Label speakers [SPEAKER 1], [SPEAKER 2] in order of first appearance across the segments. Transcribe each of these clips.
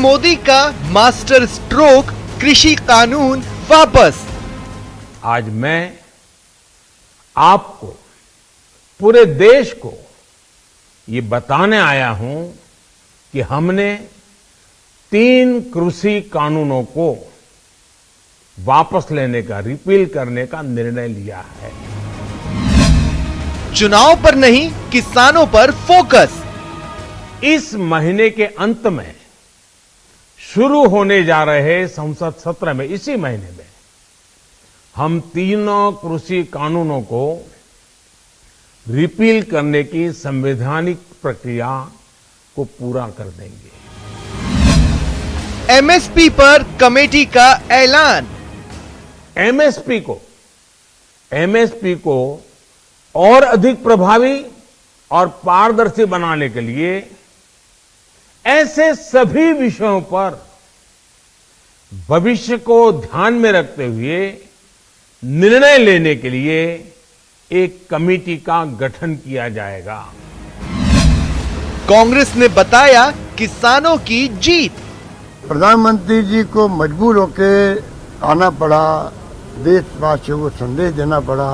[SPEAKER 1] मोदी का master stroke, कृषि कानून वापस।
[SPEAKER 2] आज मैं आपको, पूरे देश को ये बताने आया हूं कि हमने 3 कृषि कानूनों को वापस लेने का, रिपील करने का निर्णय लिया है।
[SPEAKER 1] चुनाव पर नहीं, किसानों पर फोकस।
[SPEAKER 2] इस महीने के अंत में शुरू होने जा रहे संसद सत्र में, इसी महीने में हम 3 कृषि कानूनों को रिपील करने की संवैधानिक प्रक्रिया को पूरा कर देंगे।
[SPEAKER 1] एमएसपी पर कमेटी का ऐलान।
[SPEAKER 2] एमएसपी को और अधिक प्रभावी और पारदर्शी बनाने के लिए ऐसे सभी विषयों पर भविष्य को ध्यान में रखते हुए निर्णय लेने के लिए एक कमेटी का गठन किया जाएगा।
[SPEAKER 1] कांग्रेस ने बताया किसानों की जीत।
[SPEAKER 3] प्रधानमंत्री जी को मजबूर होकर आना पड़ा, देशवासियों को संदेश देना पड़ा।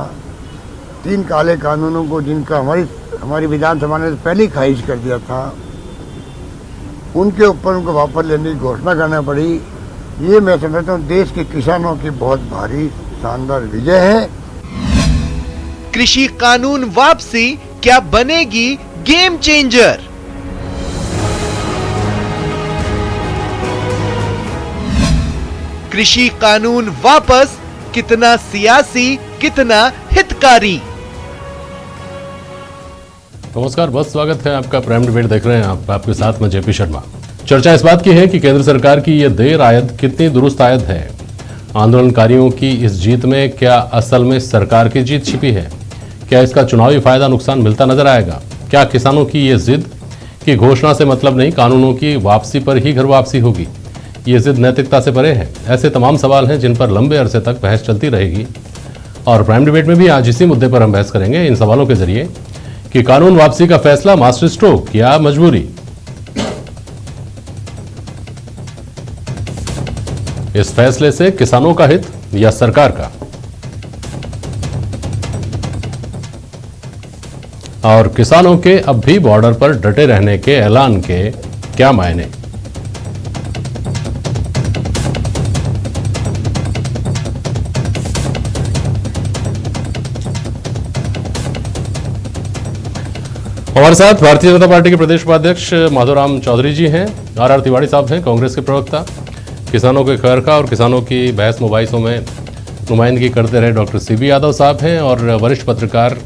[SPEAKER 3] 3 काले कानूनों को, जिनका हमारी विधानसभा ने पहले ही खारिज कर दिया था, उनके ऊपर उनको वापस लेने की घोषणा करना पड़ी। ये मैं समझता हूँ देश के किसानों की बहुत भारी शानदार विजय है।
[SPEAKER 1] कृषि कानून वापसी क्या बनेगी गेम चेंजर? कृषि कानून वापस कितना सियासी, कितना हितकारी?
[SPEAKER 4] नमस्कार, बहुत स्वागत है आपका। प्राइम डिबेट देख रहे हैं आप, आपके साथ में जेपी शर्मा। चर्चा इस बात की है कि केंद्र सरकार की ये देर आयद कितनी दुरुस्त आयद है। आंदोलनकारियों की इस जीत में क्या असल में सरकार की जीत छिपी है? क्या इसका चुनावी फायदा नुकसान मिलता नजर आएगा? क्या किसानों की ये जिद की घोषणा से मतलब नहीं, कानूनों की वापसी पर ही घर वापसी होगी? ये जिद नैतिकता से परे है? ऐसे तमाम सवाल हैं जिन पर लंबे अरसे तक बहस चलती रहेगी और प्राइम डिबेट में भी आज इसी मुद्दे पर हम बहस करेंगे, इन सवालों के जरिए कि कानून वापसी का फैसला मास्टर स्ट्रोक या मजबूरी। इस फैसले से किसानों का हित या सरकार का? और किसानों के अब भी बॉर्डर पर डटे रहने के ऐलान के क्या मायने? हमारे साथ भारतीय जनता पार्टी के प्रदेश उपाध्यक्ष माधोराम चौधरी जी हैं, आर तिवारी साहब हैं कांग्रेस के प्रवक्ता, किसानों के खैरखा और किसानों की बहस मुबाहिसों में नुमाइंदगी करते रहे डॉक्टर सीबी यादव साहब हैं और वरिष्ठ पत्रकार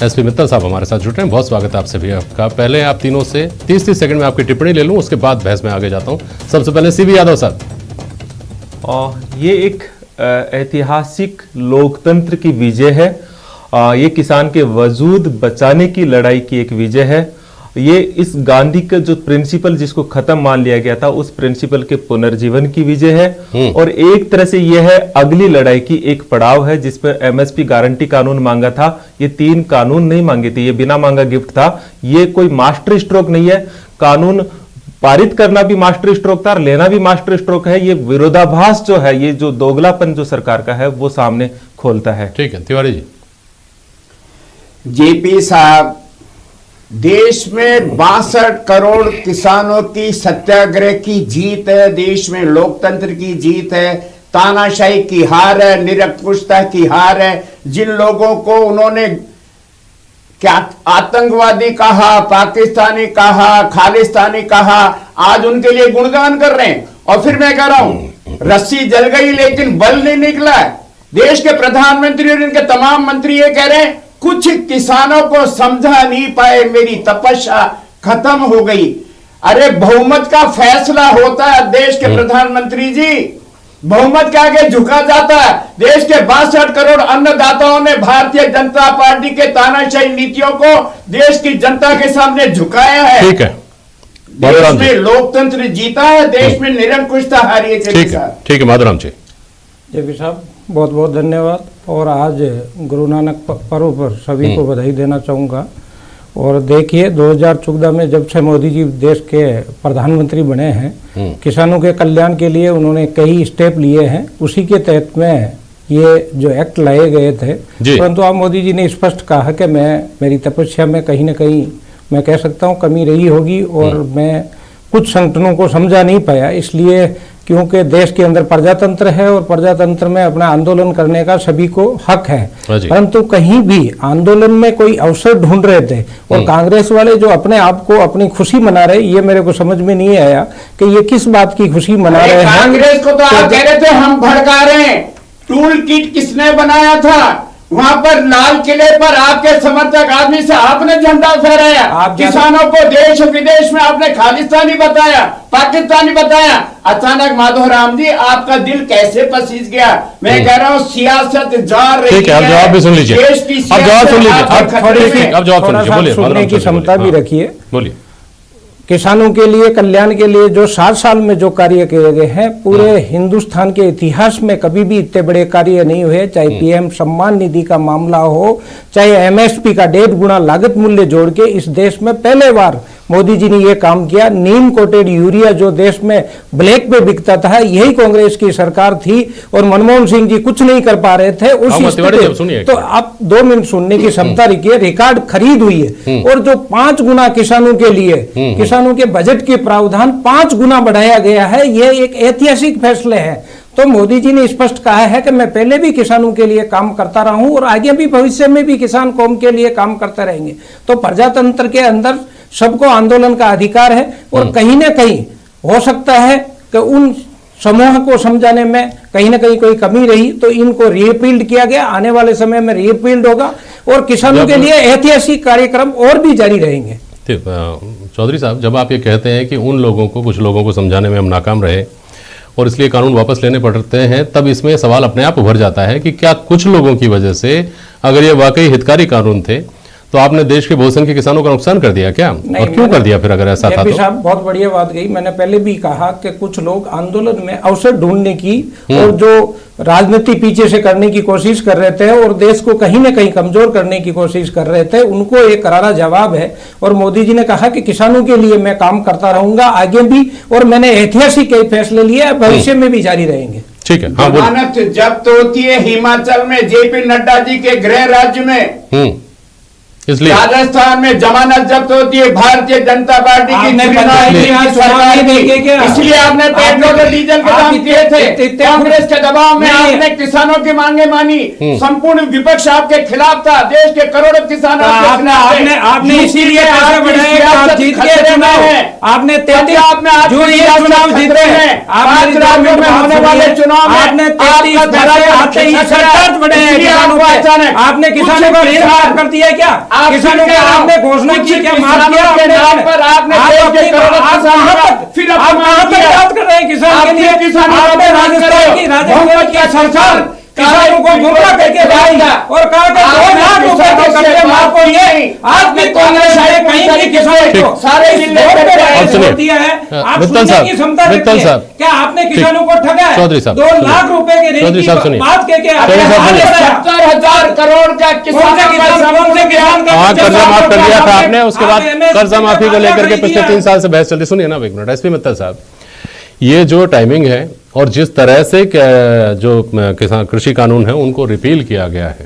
[SPEAKER 4] एसपी मित्तल साहब हमारे साथ जुट रहे हैं। बहुत स्वागत है आपसे भी आपका। पहले आप तीनों से 30 सेकंड में आपकी टिप्पणी ले लूं, उसके बाद बहस में आगे जाता हूं। सबसे पहले सीबी यादव साहब।
[SPEAKER 5] ये एक ऐतिहासिक लोकतंत्र की विजय है। ये किसान के वजूद बचाने की लड़ाई की एक विजय है। ये इस गांधी का जो प्रिंसिपल जिसको खत्म मान लिया गया था, उस प्रिंसिपल के पुनर्जीवन की विजय है। और एक तरह से यह है अगली लड़ाई की एक पड़ाव है, जिस पर एमएसपी गारंटी कानून मांगा था। ये 3 कानून नहीं मांगे थे, ये बिना मांगा गिफ्ट था। ये कोई मास्टर स्ट्रोक नहीं है। कानून पारित करना भी मास्टर स्ट्रोक था और लेना भी मास्टर स्ट्रोक है। ये विरोधाभास जो है, ये जो दोगलापन जो सरकार का है, वो सामने खोलता है।
[SPEAKER 4] ठीक है, तिवारी जी।
[SPEAKER 6] जेपी साहब, देश में 62 करोड़ किसानों की सत्याग्रह की जीत है। देश में लोकतंत्र की जीत है। तानाशाही की हार है, निरंकुशता की हार है। जिन लोगों को उन्होंने क्या आतंकवादी कहा, पाकिस्तानी कहा, खालिस्तानी कहा, आज उनके लिए गुणगान कर रहे हैं। और फिर मैं कह रहा हूं, रस्सी जल गई लेकिन बल नहीं निकला। देश के प्रधानमंत्री और इनके तमाम मंत्री ये कह रहे हैं, कुछ किसानों को समझा नहीं पाए, मेरी तपस्या खत्म हो गई। अरे बहुमत का फैसला होता है देश के प्रधानमंत्री जी, बहुमत के आगे झुका जाता है। देश के 62 करोड़ अन्नदाताओं ने भारतीय जनता पार्टी के तानाशाही नीतियों को देश की जनता के सामने झुकाया है।
[SPEAKER 4] ठीक है,
[SPEAKER 6] देश में लोकतंत्र जीता है, देश में निरंकुशता हारी है।
[SPEAKER 4] ठीक है माधुराम जी।
[SPEAKER 7] जेपी साहब, बहुत बहुत धन्यवाद। और आज गुरु नानक पर्व पर सभी को बधाई देना चाहूँगा। और देखिए 2014 में जब से मोदी जी देश के प्रधानमंत्री बने हैं, किसानों के कल्याण के लिए उन्होंने कई स्टेप लिए हैं। उसी के तहत में ये जो एक्ट लाए गए थे, परंतु अब मोदी जी ने स्पष्ट कहा कि मेरी तपस्या में कहीं ना कहीं मैं कह सकता हूँ कमी रही होगी और मैं कुछ संगठनों को समझा नहीं पाया, इसलिए क्योंकि देश के अंदर प्रजातंत्र है और प्रजातंत्र में अपना आंदोलन करने का सभी को हक है, परंतु कहीं भी आंदोलन में कोई अवसर ढूंढ रहे थे और कांग्रेस वाले जो अपने आप को अपनी खुशी मना रहे, ये मेरे को समझ में नहीं आया कि ये किस बात की खुशी मना रहे हैं।
[SPEAKER 6] कांग्रेस को तो आप कह रहे थे हम भड़का रहे हैं। टूल किट किसने बनाया था? वहां पर लाल किले पर आपके समर्थक आदमी से आपने झंडा फहराया, किसानों को देश विदेश में आपने खालिस्तानी बताया, पाकिस्तानी बताया। अचानक माधोराम जी आपका दिल कैसे पसीज गया? मैं कह रहा हूँ सियासत जा रही है।
[SPEAKER 4] ठीक है, अब जवाब भी सुन लीजिए।
[SPEAKER 6] देश की
[SPEAKER 4] अब जवाब सुन लीजिए।
[SPEAKER 7] अब जवाब सुनने की क्षमता भी रखिए।
[SPEAKER 4] बोलिए।
[SPEAKER 7] किसानों के लिए, कल्याण के लिए जो 7 साल में जो कार्य किए गए हैं, पूरे हिंदुस्तान के इतिहास में कभी भी इतने बड़े कार्य नहीं हुए। चाहे पीएम सम्मान निधि का मामला हो, चाहे एमएसपी का 1.5 गुना लागत मूल्य जोड़ के इस देश में पहले बार मोदी जी ने ये काम किया। नीम कोटेड यूरिया जो देश में ब्लैक पे बिकता था, यही कांग्रेस की सरकार थी और मनमोहन सिंह जी कुछ नहीं कर पा रहे थे उस स्थिति। तो आप 2 मिनट सुनने की क्षमता रखिए। रिकॉर्ड खरीद हुई है और जो 5 गुना किसानों के लिए, किसानों के बजट के प्रावधान 5 गुना बढ़ाया गया है, ये एक ऐतिहासिक फैसले हैं। तो मोदी जी ने स्पष्ट कहा है कि मैं पहले भी किसानों के लिए काम करता रहा हूं और आगे भी भविष्य में भी किसान कौम के लिए काम करते रहेंगे। तो प्रजातंत्र के अंदर सबको आंदोलन का अधिकार है और कहीं ना कहीं हो सकता है कि उन समूह को समझाने में कहीं ना कहीं कोई कमी रही, तो इनको रीअपील्ड किया गया। आने वाले समय में रीअपील्ड होगा और किसानों के लिए ऐतिहासिक कार्यक्रम और भी जारी रहेंगे।
[SPEAKER 4] चौधरी साहब, जब आप ये कहते हैं कि उन लोगों को, कुछ लोगों को समझाने में हम नाकाम रहे और इसलिए कानून वापस लेने पड़ते हैं, तब इसमें सवाल अपने आप उभर जाता है कि क्या कुछ लोगों की वजह से, अगर ये वाकई हितकारी कानून थे, तो आपने देश के बहुत के किसानों का नुकसान कर दिया क्या? और क्यों कर दिया फिर, अगर ऐसा था तो?
[SPEAKER 7] साहब बहुत बढ़िया बात कही। मैंने पहले भी कहा कि कुछ लोग आंदोलन में अवसर ढूंढने की और जो राजनीति पीछे से करने की कोशिश कर रहे थे और देश को कहीं ना कहीं कमजोर करने की कोशिश कर रहे थे, उनको एक करारा जवाब है। और मोदी जी ने कहा कि किसानों के लिए मैं काम करता रहूंगा आगे भी, और मैंने ऐतिहासिक कई फैसले लिए, भविष्य में भी जारी रहेंगे।
[SPEAKER 4] ठीक है।
[SPEAKER 6] जमानत जब्त होती है हिमाचल में, जेपी नड्डा जी के गृह राज्य में,
[SPEAKER 4] इसलिए
[SPEAKER 6] राजस्थान में जमानत जब्त होती है भारतीय जनता पार्टी की सरकार की। इसलिए आपने पेट्रोल और डीजल के दाम दिए थे, कांग्रेस के दबाव में आपने किसानों की मांगे मानी। संपूर्ण विपक्ष आपके खिलाफ था, देश के करोड़ों किसान
[SPEAKER 7] आपने इसीलिए पैसे बढ़ाए, आप जीत के चुनाव, आपने 33 जो ये चुनाव जीते हैं, 5 राज्यों में होने वाले चुनाव में आपने 33 आते ही सरकार बढ़ाए किसानों को। आपने किसानों का रेल माफ कर दिया क्या? किसानों के आपने घोषणा की क्या? माफ किया आपने?
[SPEAKER 6] पर आपने फिर
[SPEAKER 7] आप कहां तक बात कर रहे हैं किसान के लिए? आपने राजस्थान की सरकार किसानों को गुमराह करके लाएगा और कहा कि 2 लाख रुपए के कच्चे माल को ये आपने कांग्रेस आए कहीं भी किसानों को सारे जिले में दिया है। आप सुनने की क्षमता रखते हैं क्या? आपने किसानों को ठगा है? 2 लाख रुपए के रेट की बात करके 70,000 करोड़ का किसान
[SPEAKER 4] कर्जा माफ कर दिया था आपने, उसके बाद कर्जा माफी को लेकर के पिछले 3 साल से बहस चलती। सुनिए ना एक मिनट एसपी मित्तल साहब, ये जो टाइमिंग है और जिस तरह से जो किसान कृषि कानून है उनको रिपील किया गया है,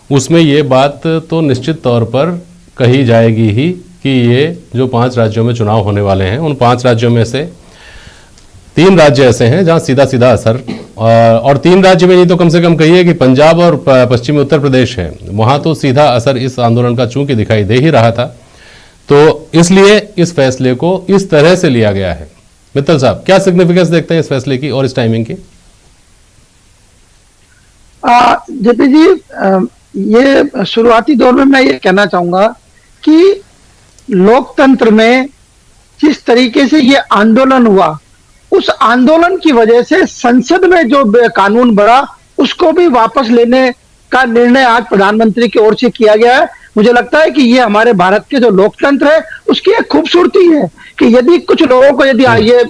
[SPEAKER 4] उसमें ये बात तो निश्चित तौर पर कही जाएगी ही कि ये जो 5 राज्यों में चुनाव होने वाले हैं, उन 5 राज्यों में से 3 राज्य ऐसे हैं जहां सीधा सीधा असर, और 3 राज्य में नहीं तो कम से कम कहिए कि पंजाब और पश्चिमी उत्तर प्रदेश है, वहां तो सीधा असर इस आंदोलन का चूंकि दिखाई दे ही रहा था, तो इसलिए इस फैसले को इस तरह से लिया गया है। मित्तल साहब, क्या सिग्निफिकेंस देखते हैं इस फैसले की और इस टाइमिंग की?
[SPEAKER 8] जेपी जी, ये शुरुआती दौर में मैं ये कहना चाहूंगा कि लोकतंत्र में जिस तरीके से ये आंदोलन हुआ, उस आंदोलन की वजह से संसद में जो कानून बढ़ा उसको भी वापस लेने का निर्णय आज प्रधानमंत्री की ओर से किया गया है। मुझे लगता है कि ये हमारे भारत के जो लोकतंत्र है उसकी एक खूबसूरती है कि यदि कुछ लोगों को यदि ये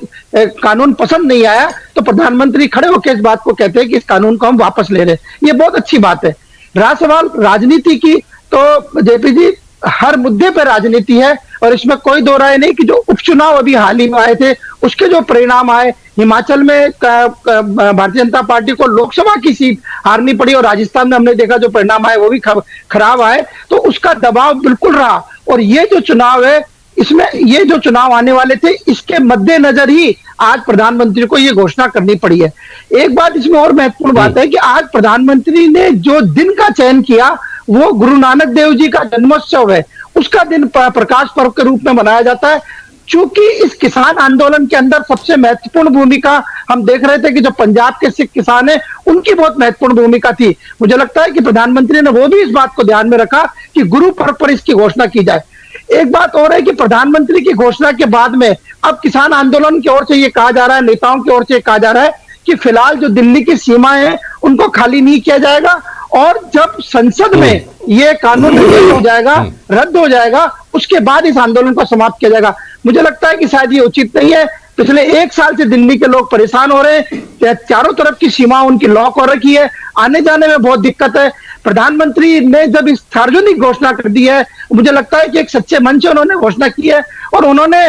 [SPEAKER 8] कानून पसंद नहीं आया तो प्रधानमंत्री खड़े होकर इस बात को कहते हैं कि इस कानून को हम वापस ले रहे हैं। ये बहुत अच्छी बात है। रहा सवाल राजनीति की, तो जेपी जी हर मुद्दे पर राजनीति है और इसमें कोई दो राय नहीं कि जो उपचुनाव अभी हाल ही में आए थे उसके जो परिणाम आए, हिमाचल में भारतीय जनता पार्टी को लोकसभा की सीट हारनी पड़ी और राजस्थान में हमने देखा जो परिणाम आए वो भी खराब आए, तो उसका दबाव बिल्कुल रहा। और ये जो चुनाव है, इसमें ये जो चुनाव आने वाले थे इसके मद्देनजर ही आज प्रधानमंत्री को ये घोषणा करनी पड़ी है। एक बात इसमें और महत्वपूर्ण बात है कि आज प्रधानमंत्री ने जो दिन का चयन किया वो गुरु नानक देव जी का जन्मोत्सव है, उसका दिन प्रकाश पर्व के रूप में मनाया जाता है। चूंकि इस किसान आंदोलन के अंदर सबसे महत्वपूर्ण भूमिका हम देख रहे थे कि जो पंजाब के सिख किसान हैं उनकी बहुत महत्वपूर्ण भूमिका थी, मुझे लगता है कि प्रधानमंत्री ने वो भी इस बात को ध्यान में रखा कि गुरु पर्व पर इसकी घोषणा की जाए। एक बात और है कि प्रधानमंत्री की घोषणा के बाद में अब किसान आंदोलन की ओर से ये कहा जा रहा है, नेताओं की ओर से कहा जा रहा है कि फिलहाल जो दिल्ली की सीमाएं हैं उनको खाली नहीं किया जाएगा और जब संसद में ये कानून हो जाएगा, रद्द हो जाएगा, उसके बाद इस आंदोलन को समाप्त किया जाएगा। मुझे लगता है कि शायद ये उचित नहीं है। पिछले 1 साल से दिल्ली के लोग परेशान हो रहे हैं, चारों तरफ की सीमा उनकी लॉक हो रखी है, आने जाने में बहुत दिक्कत है। प्रधानमंत्री ने जब इस सार्वजनिक घोषणा कर दी है, मुझे लगता है कि एक सच्चे मन से उन्होंने घोषणा की है और उन्होंने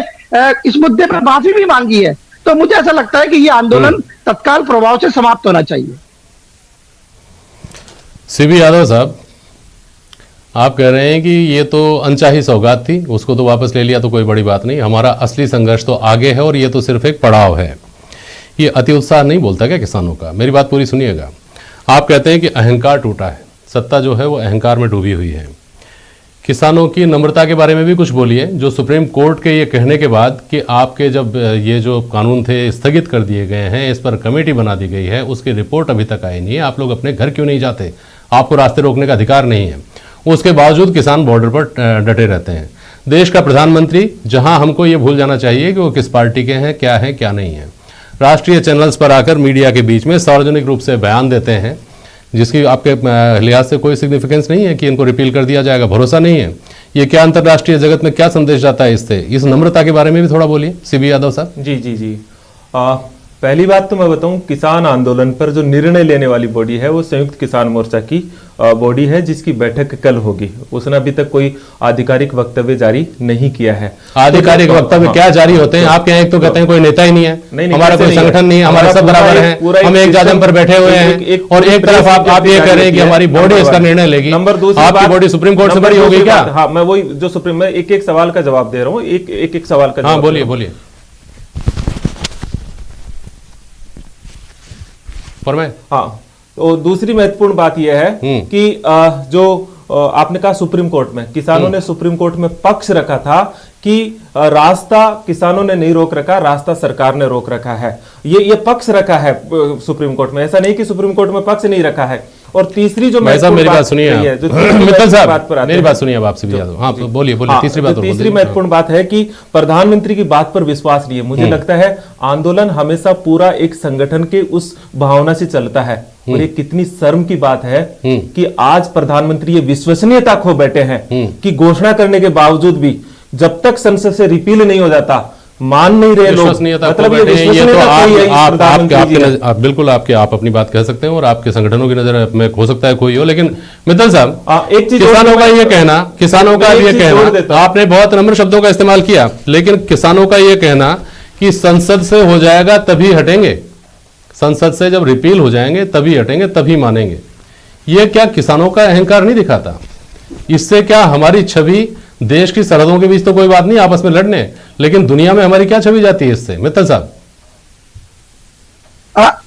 [SPEAKER 8] इस मुद्दे पर माफी भी मांगी है। तो मुझे ऐसा लगता है कि ये आंदोलन तत्काल प्रभाव से समाप्त होना चाहिए।
[SPEAKER 4] सीबी यादव साहब, आप कह रहे हैं कि ये तो अनचाही सौगात थी, उसको तो वापस ले लिया तो कोई बड़ी बात नहीं, हमारा असली संघर्ष तो आगे है और ये तो सिर्फ एक पड़ाव है। ये अति उत्साह नहीं बोलता क्या किसानों का? मेरी बात पूरी सुनिएगा। आप कहते हैं कि अहंकार टूटा है, सत्ता जो है वो अहंकार में डूबी हुई है। किसानों की नम्रता के बारे में भी कुछ बोलिए। जो सुप्रीम कोर्ट के ये कहने के बाद कि आपके जब ये जो कानून थे स्थगित कर दिए गए हैं, इस पर कमेटी बना दी गई है, उसकी रिपोर्ट अभी तक आई नहीं है, आप लोग अपने घर क्यों नहीं जाते? आपको रास्ते रोकने का अधिकार नहीं है। उसके बावजूद किसान बॉर्डर पर डटे रहते हैं। देश का प्रधानमंत्री, जहां हमको ये भूल जाना चाहिए कि वो किस पार्टी के हैं, क्या नहीं है, राष्ट्रीय चैनल्स पर आकर मीडिया के बीच में सार्वजनिक रूप से बयान देते हैं जिसकी आपके लिहाज से कोई सिग्निफिकेंस नहीं है कि इनको रिपील कर दिया जाएगा, भरोसा नहीं है। ये क्या अंतर्राष्ट्रीय जगत में क्या संदेश जाता है इससे? इस नम्रता के बारे में भी थोड़ा बोलिए सीबी यादव साहब।
[SPEAKER 5] जी। पहली बात तो मैं बताऊं, किसान आंदोलन पर जो निर्णय लेने वाली बॉडी है वो संयुक्त किसान मोर्चा की बॉडी है, जिसकी बैठक कल होगी। उसने अभी तक कोई आधिकारिक वक्तव्य जारी नहीं किया है।
[SPEAKER 4] आधिकारिक वक्तव्य क्या जारी होते हैं? आप यहाँ एक तो कहते हैं कोई नेता ही नहीं है, हमारा कोई संगठन नहीं है, हमारे सब बराबर हैं, हम एक जादम पर बैठे हुए हैं, और एक तरफ आप ये कह रहे हैं कि हमारी बॉडी इसका निर्णय लेगी।
[SPEAKER 5] नंबर 2,
[SPEAKER 4] आपकी बॉडी सुप्रीम कोर्ट से बड़ी होगी क्या?
[SPEAKER 5] हाँ, मैं वही जो सुप्रीम, मैं एक सवाल का जवाब दे रहा हूँ, एक सवाल का।
[SPEAKER 4] हाँ, बोलिए
[SPEAKER 5] हाँ, तो दूसरी महत्वपूर्ण बात यह है कि जो आपने कहा सुप्रीम कोर्ट में, किसानों ने सुप्रीम कोर्ट में पक्ष रखा था कि रास्ता किसानों ने नहीं रोक रखा, रास्ता सरकार ने रोक रखा है। ये पक्ष रखा है सुप्रीम कोर्ट में, ऐसा नहीं कि सुप्रीम कोर्ट में पक्ष नहीं रखा है। और तीसरी जो
[SPEAKER 4] मेरी बात सुनिए मित्तल साहब, मेरी बात सुनिए आप सीबी यादव। हाँ, बोलिए।
[SPEAKER 5] तीसरी महत्वपूर्ण बात है कि प्रधानमंत्री की बात पर विश्वास नहीं है। मुझे लगता है आंदोलन हमेशा पूरा एक संगठन के उस भावना से चलता है, और ये कितनी शर्म की बात है कि आज प्रधानमंत्री ये विश्वसनीयता खो बैठे हैं कि घोषणा करने के बावजूद भी जब तक संसद से रिपील नहीं हो जाता मान नहीं रहे लोग।
[SPEAKER 4] मतलब ये तो आप बिल्कुल आप अपनी बात कह सकते हैं और आपके संगठनों की नजर में हो सकता है कोई हो, लेकिन मित्तल साहब,
[SPEAKER 5] एक चीज
[SPEAKER 4] किसानों का ये कहना आपने बहुत नम्र शब्दों का इस्तेमाल किया, लेकिन किसानों का ये कहना कि संसद से हो जाएगा तभी हटेंगे, संसद से जब रिपील हो जाएंगे तभी हटेंगे, तभी मानेंगे, ये क्या किसानों का अहंकार नहीं दिखाता? इससे क्या हमारी छवि, देश की सरहदों के बीच तो कोई बात नहीं आपस में लड़ने, लेकिन दुनिया में हमारी क्या छवि जाती है इससे? मित्तल साहब।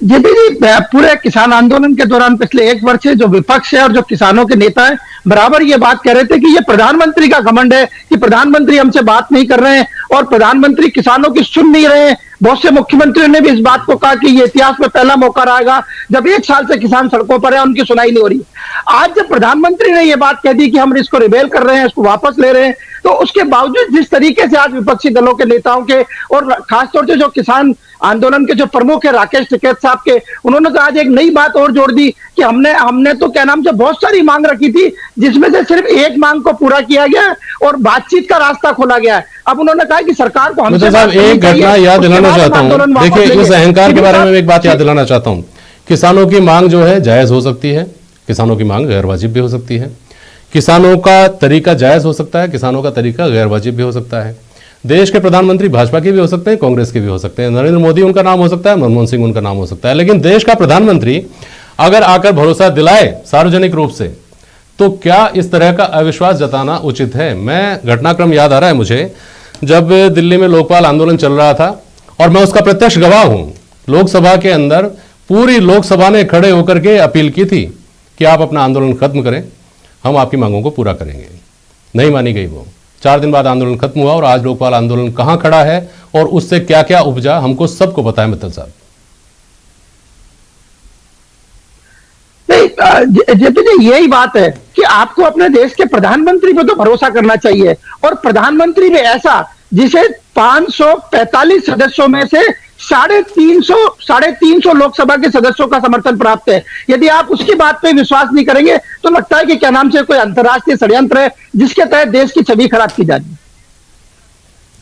[SPEAKER 8] जेपी जी, पूरे किसान आंदोलन के दौरान पिछले 1 वर्ष से जो विपक्ष है और जो किसानों के नेता हैं बराबर ये बात कह रहे थे कि ये प्रधानमंत्री का घमंड है कि प्रधानमंत्री हमसे बात नहीं कर रहे हैं और प्रधानमंत्री किसानों की सुन नहीं रहे हैं। बहुत से मुख्यमंत्रियों ने भी इस बात को कहा कि ये इतिहास में पहला मौका रहेगा जब 1 साल से किसान सड़कों पर है, उनकी सुनाई नहीं हो रही। आज जब प्रधानमंत्री ने ये बात कह दी कि हम इसको रिबेल कर रहे हैं, इसको वापस ले रहे हैं, तो उसके बावजूद जिस तरीके से आज विपक्षी दलों के नेताओं के और खासतौर से जो किसान आंदोलन के जो प्रमुख है राकेश टिकैत साहब के, उन्होंने तो आज एक नई बात और जोड़ दी कि हमने तो क्या नाम से बहुत सारी मांग रखी थी, जिसमें से सिर्फ एक मांग को पूरा किया गया और बातचीत का रास्ता खोला गया है। अब उन्होंने कहा कि सरकार को हमसे
[SPEAKER 4] एक घटना याद दिलाना चाहता हूं। देखिए, इस अहंकार के बारे में एक बात याद दिलाना चाहता हूं। किसानों की मांग जो है जायज हो सकती है, किसानों की मांग गैर वाजिब भी हो सकती है। किसानों का तरीका जायज हो सकता है, किसानों का तरीका गैर वाजिब भी हो सकता है। देश के प्रधानमंत्री भाजपा के भी हो सकते हैं, कांग्रेस के भी हो सकते हैं, नरेंद्र मोदी उनका नाम हो सकता है, मनमोहन सिंह उनका नाम हो सकता है, लेकिन देश का प्रधानमंत्री अगर आकर भरोसा दिलाए सार्वजनिक रूप से, तो क्या इस तरह का अविश्वास जताना उचित है? मैं घटनाक्रम याद आ रहा है मुझे, जब दिल्ली में लोकपाल आंदोलन चल रहा था और मैं उसका प्रत्यक्ष गवाह हूं। लोकसभा के अंदर पूरी लोकसभा ने खड़े होकर के अपील की थी कि आप अपना आंदोलन खत्म करें, हम आपकी मांगों को पूरा करेंगे। नहीं मानी गई वो। 4 दिन बाद आंदोलन खत्म हुआ और आज लोकपाल आंदोलन कहां खड़ा है और उससे क्या क्या उपजा, हमको सबको पता है मित्तल साहब।
[SPEAKER 8] जेपी जी, यही बात है कि आपको अपने देश के प्रधानमंत्री पे तो भरोसा करना चाहिए, और प्रधानमंत्री में ऐसा जिसे 545 सदस्यों में से 350 लोकसभा के सदस्यों का समर्थन प्राप्त है। यदि आप उसकी बात पे विश्वास नहीं करेंगे तो लगता है कि क्या नाम से कोई अंतर्राष्ट्रीय षड्यंत्र है जिसके तहत देश की छवि खराब की जा रही है।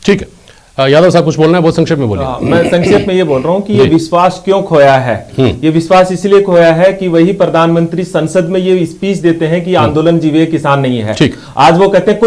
[SPEAKER 4] ठीक है, यादव साहब कुछ बोलना है, बहुत संक्षेप में बोलिए।
[SPEAKER 5] मैं संक्षेप में ये बोल रहा हूँ कि ये विश्वास क्यों खोया है। ये विश्वास इसलिए खोया है कि वही प्रधानमंत्री संसद में ये स्पीच देते हैं कि आंदोलन जीवे किसान नहीं है। आज वो कहते हैं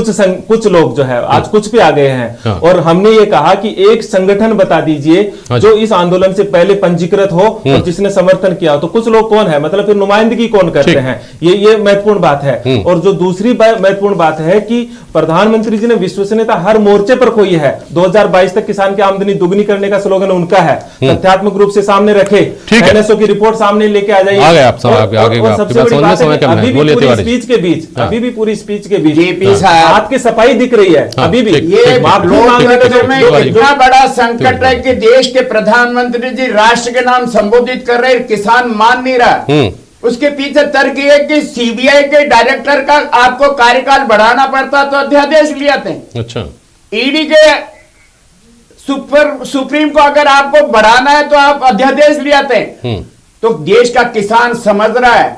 [SPEAKER 5] कुछ लोग जो है आज कुछ पे आ गए हैं, और हमने ये कहा कि एक संगठन बता दीजिए जो इस आंदोलन से पहले पंजीकृत हो और जिसने समर्थन किया हो। तो कुछ लोग कौन है, मतलब फिर नुमाइंदगी कौन करते हैं, ये महत्वपूर्ण बात है। और जो दूसरी महत्वपूर्ण बात है कि प्रधानमंत्री जी ने विश्वसनीयता हर मोर्चे पर खोई है। 2022 तक किसान की आमदनी दुगनी करने का स्लोगन उनका है, तथ्यात्मक रूप से सामने रखे, एनएसओ की रिपोर्ट सामने लेके आ जाइए। सबसे बड़ी बात है अभी भी पूरी स्पीच के बीच, अभी भी पूरी स्पीच के बीच हाथ की सफाई दिख रही है। अभी भी ये
[SPEAKER 6] लोकतंत्र में इतना बड़ा संकट है कि देश के प्रधानमंत्री जी राष्ट्र के नाम संबोधित कर रहे, किसान मान नहीं रहा। उसके पीछे तर्क ये कि सीबीआई के डायरेक्टर का आपको कार्यकाल बढ़ाना पड़ता तो अध्यादेश ले आते हैं।
[SPEAKER 4] अच्छा,
[SPEAKER 6] ईडी के सुप्रीम को अगर आपको बढ़ाना है तो आप अध्यादेश ले आते हैं। तो देश का किसान समझ रहा है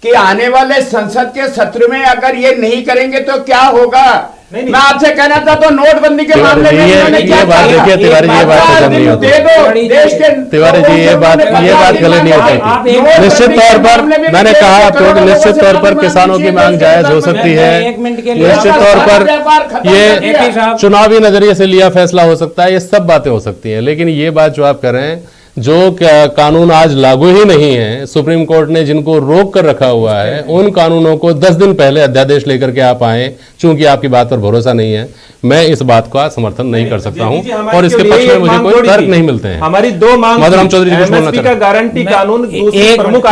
[SPEAKER 6] कि आने वाले संसद के सत्र में अगर ये नहीं करेंगे तो क्या होगा। मैं आपसे कहना चाहता हूँ नोटबंदी के मामले में
[SPEAKER 4] ये बात देखिए तिवारी जी, ये बात पसंद नहीं होती
[SPEAKER 6] देश के
[SPEAKER 4] तिवारी जी, ये बात गलत नहीं होती। निश्चित तौर पर मैंने कहा आपको कि निश्चित तौर पर किसानों की मांग जायज हो सकती है, निश्चित तौर पर ये चुनावी नजरिए से लिया फैसला हो सकता है, ये सब बातें हो सकती हैं। लेकिन ये बात जो आप कर रहे हैं, जो कानून आज लागू ही नहीं है, सुप्रीम कोर्ट ने जिनको रोक कर रखा हुआ है, उन कानूनों को 10 दिन पहले अध्यादेश लेकर के आप आए, चूंकि आपकी बात पर भरोसा नहीं है। मैं इस बात का समर्थन नहीं कर सकता हूं और इसके पक्ष में मुझे कोई तर्क नहीं मिलते हैं।
[SPEAKER 5] हमारी 2 मांग,
[SPEAKER 4] मधुराम चौधरी जी कुछ बोलना चाहते हैं।
[SPEAKER 5] गारंटी कानून प्रमुख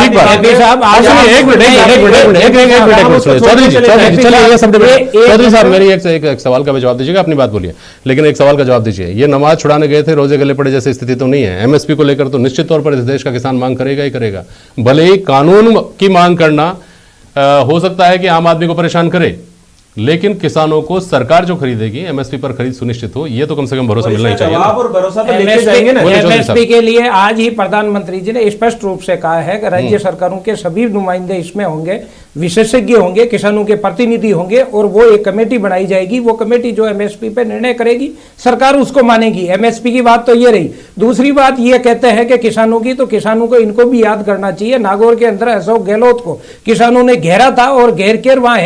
[SPEAKER 4] चौधरी साहब मेरी एक सवाल का जवाब दीजिएगा, अपनी बात बोलिए, लेकिन एक सवाल का जवाब दीजिए। ये नमाज छुड़ाने गए थे, रोजे गले पड़े जैसी स्थिति तो नहीं है। एमएसपी को लेकर तो निश्चित तौर पर इस देश का किसान मांग करेगा ही करेगा। भले ही कानून की मांग करना हो सकता है कि आम आदमी को परेशान करे, लेकिन किसानों को सरकार जो खरीदेगी एमएसपी पर खरीद सुनिश्चित हो, ये तो कम से कम भरोसा मिलना ही चाहिए।
[SPEAKER 5] और भरोसा तो लेके जाएंगे ना।
[SPEAKER 7] एमएसपी के लिए आज ही प्रधानमंत्री जी ने स्पष्ट रूप से कहा है कि राज्य सरकारों के सभी नुमाइंदे इसमें होंगे, विशेषज्ञ होंगे, किसानों के प्रतिनिधि होंगे, और वो एक कमेटी बनाई जाएगी। वो कमेटी जो एमएसपी पे निर्णय करेगी, सरकार उसको मानेगी। एमएसपी की बात तो ये रही। दूसरी बात ये कहते हैं कि किसानों की, तो किसानों को इनको भी याद करना चाहिए। नागौर के अंदर अशोक गहलोत को किसानों ने घेरा था और घेर कर वहां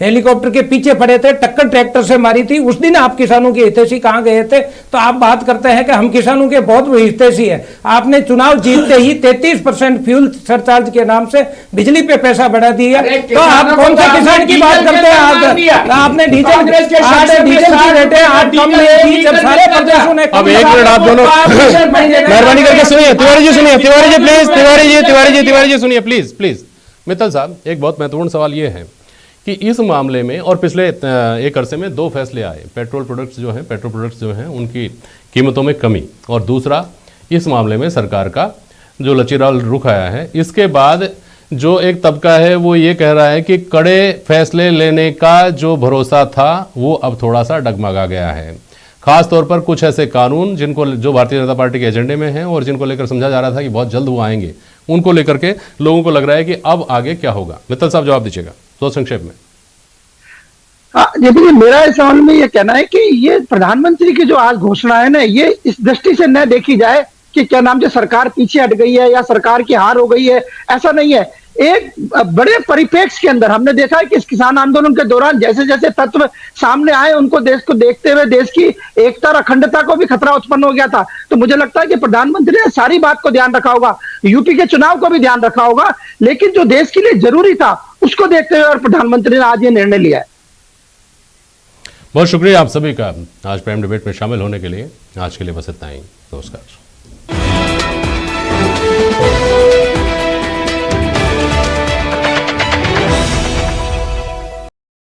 [SPEAKER 7] हेलीकॉप्टर के पीछे पड़े थे, टक्कर ट्रैक्टर से मारी थी। उस दिन आप किसानों के हितैषी कहां गए थे? तो आप बात करते हैं कि हम किसानों के बहुत हितैषी है। आपने चुनाव जीतते ही 33% फ्यूल सरचार्ज के नाम से बिजली पे पैसा बढ़ा दिया। तो आप कौन सा किसान की बात करते हैं? आपने डीजल की रेटें आज कम नहीं थी जब सारे प्रदेशों ने।
[SPEAKER 4] अब एक मिनट आप दोनों मेहरबानी करके सुनिए, तिवारी जी सुनिए, तिवारी जी प्लीज, तिवारी जी सुनिए प्लीज। मित्तल साहब, एक बहुत महत्वपूर्ण सवाल ये है कि इस मामले में और पिछले एक अरसे में 2 फैसले आए। पेट्रोल प्रोडक्ट्स जो हैं उनकी कीमतों में कमी, और दूसरा इस मामले में सरकार का जो लचीला रुख आया है। इसके बाद जो एक तबका है वो ये कह रहा है कि कड़े फैसले लेने का जो भरोसा था वो अब थोड़ा सा डगमगा गया है। खास तौर पर कुछ ऐसे कानून जो भारतीय जनता पार्टी के एजेंडे में हैं और जिनको लेकर समझा जा रहा था कि बहुत जल्द वो आएंगे, उनको लेकर के लोगों को लग रहा है कि अब आगे क्या होगा। मित्तल साहब जवाब दीजिएगा तो संक्षेप में।
[SPEAKER 8] देखिए, मेरा इस सवाल में यह कहना है कि ये प्रधानमंत्री की जो आज घोषणा है ना, ये इस दृष्टि से न देखी जाए कि क्या नाम से सरकार पीछे हट गई है या सरकार की हार हो गई है। ऐसा नहीं है। एक बड़े परिप्रेक्ष्य के अंदर हमने देखा है कि इस किसान आंदोलन के दौरान जैसे जैसे तत्व सामने आए, उनको देश को देखते हुए देश की एकता और अखंडता को भी खतरा उत्पन्न हो गया था। तो मुझे लगता है कि प्रधानमंत्री ने सारी बात को ध्यान रखा होगा, यूपी के चुनाव को भी ध्यान रखा होगा, लेकिन जो देश के लिए जरूरी था उसको देखते हुए और प्रधानमंत्री ने आज ये निर्णय लिया है।
[SPEAKER 4] बहुत शुक्रिया आप सभी का आज प्राइम डिबेट में शामिल होने के लिए। आज के लिए बस इतना ही। नमस्कार।